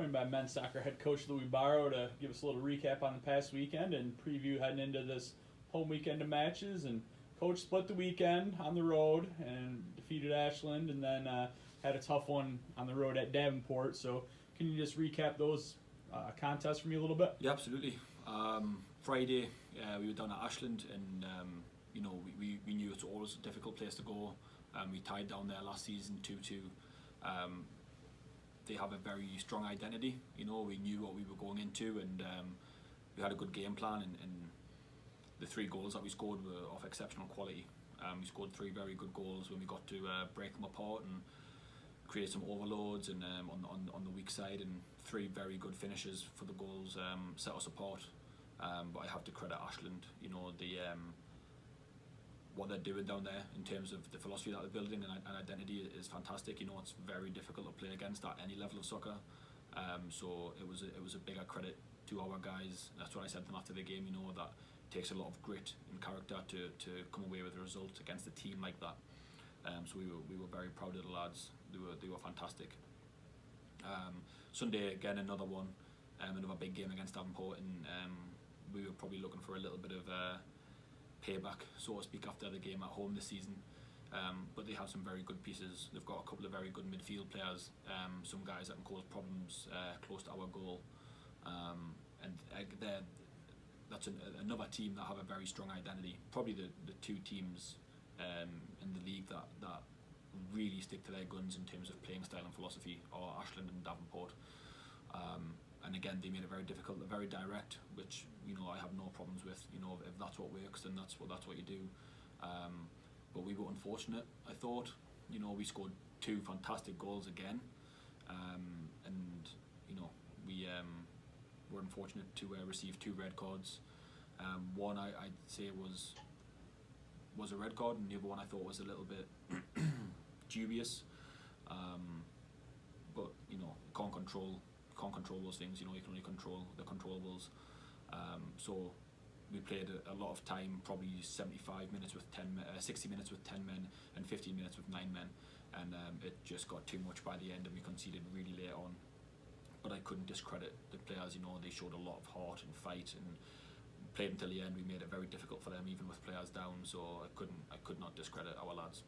joined by men's soccer head coach Louis Barrow to give us a little recap on the past weekend and preview heading into this home weekend of matches. And coach split the weekend on the road and defeated Ashland, and then had a tough one on the road at Davenport. So can you just recap those contests for me a little bit? Yeah, absolutely. Friday, we were down at Ashland, and we knew it's always a difficult place to go. We tied down there last season 2-2. They have a very strong identity. We knew what we were going into, and we had a good game plan. And the 3 goals that we scored were of exceptional quality. We scored 3 very good goals when we got to break them apart and create some overloads and on the weak side, and 3 very good finishes for the goals set us apart. But I have to credit Ashland. What they're doing down there in terms of the philosophy that they're building and identity is fantastic. It's very difficult to play against at any level of soccer. So it was a bigger credit to our guys. That's what I said to them after the game. That it takes a lot of grit and character to come away with a result against a team like that. So we were very proud of the lads. They were fantastic. Sunday again, another one, another big game against Davenport, and we were probably looking for a little bit of payback, so to speak, after the game at home this season. But they have some very good pieces. They've got a couple of very good midfield players, some guys that can cause problems close to our goal, and that's another team that have a very strong identity. Probably the 2 teams in the league that really stick to their guns in terms of playing style and philosophy are Ashland and Davenport. And again, they made it very difficult. They're very direct, which I have no problems with. If that's what works, then that's what you do. But we were unfortunate, I thought. We scored 2 fantastic goals again, and we were unfortunate to receive 2 red cards. One I'd say was a red card, and the other one I thought was a little bit dubious. But can't control those things. You can only control the controllables. So we played a lot of time, probably 75 minutes with 60 minutes with 10 men and 15 minutes with 9 men, and it just got too much by the end, and we conceded really late on. But I couldn't discredit the players. They showed a lot of heart and fight and played until the end. We made it very difficult for them, even with players down. So I could not discredit our lads.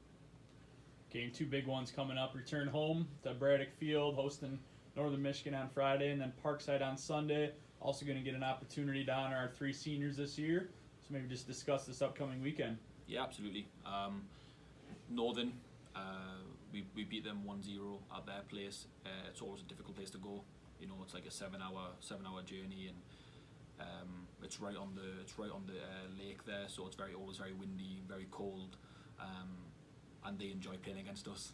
Game 2 big ones coming up. Return home to Braddock Field, hosting Northern Michigan on Friday, and then Parkside on Sunday. Also going to get an opportunity to honor our 3 seniors this year. So maybe just discuss this upcoming weekend. Yeah, absolutely. Northern, we beat them 1-0 at their place. It's always a difficult place to go. It's like a 7-hour journey, and it's right on the lake there. So it's always very windy, very cold, and they enjoy playing against us.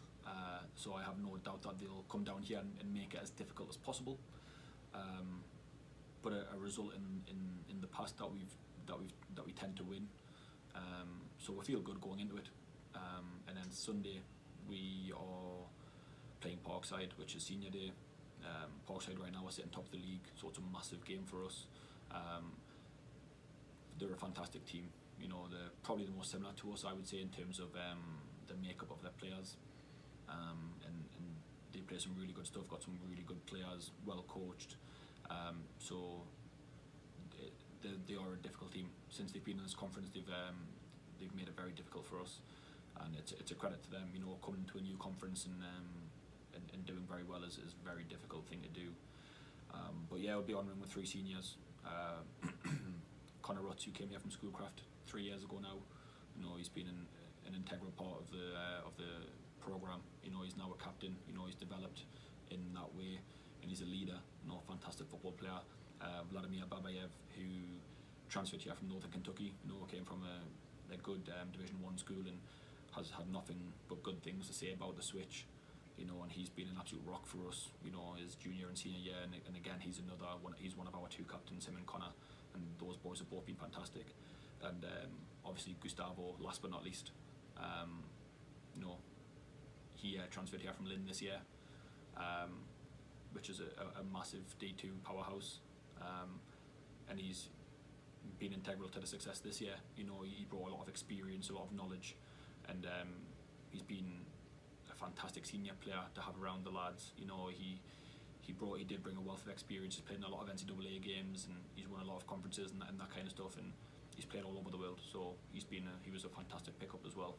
So I have no doubt that they'll come down here and make it as difficult as possible. But a result in the past that we tend to win. So we feel good going into it. And then Sunday we are playing Parkside, which is senior day. Parkside right now are sitting top of the league, so it's a massive game for us. They're a fantastic team. They're probably the most similar to us, I would say, in terms of the makeup of their players. And they play some really good stuff, got some really good players, well coached. So they are a difficult team. Since they've been in this conference, they've made it very difficult for us, and it's a credit to them. Coming to a new conference and doing very well is a very difficult thing to do. But yeah, I'll be honouring with 3 seniors. Connor Rutz, who came here from Schoolcraft 3 years ago now. He's been an integral part of the program. He's now a captain. He's developed in that way, and he's a leader. Fantastic football player. Vladimir Babayev, who transferred here from Northern Kentucky. Came from a good Division 1 school and has had nothing but good things to say about the switch. And he's been an absolute rock for us. His junior and senior year, and again he's another one. He's one of our 2 captains, him and Connor, and those boys have both been fantastic. And obviously Gustavo, last but not least. He transferred here from Lynn this year, which is a massive D2 powerhouse, and he's been integral to the success this year. He brought a lot of experience, a lot of knowledge, and he's been a fantastic senior player to have around the lads. he did bring a wealth of experience. He's played in a lot of NCAA games, and he's won a lot of conferences and that kind of stuff, and he's played all over the world. So he was a fantastic pickup as well.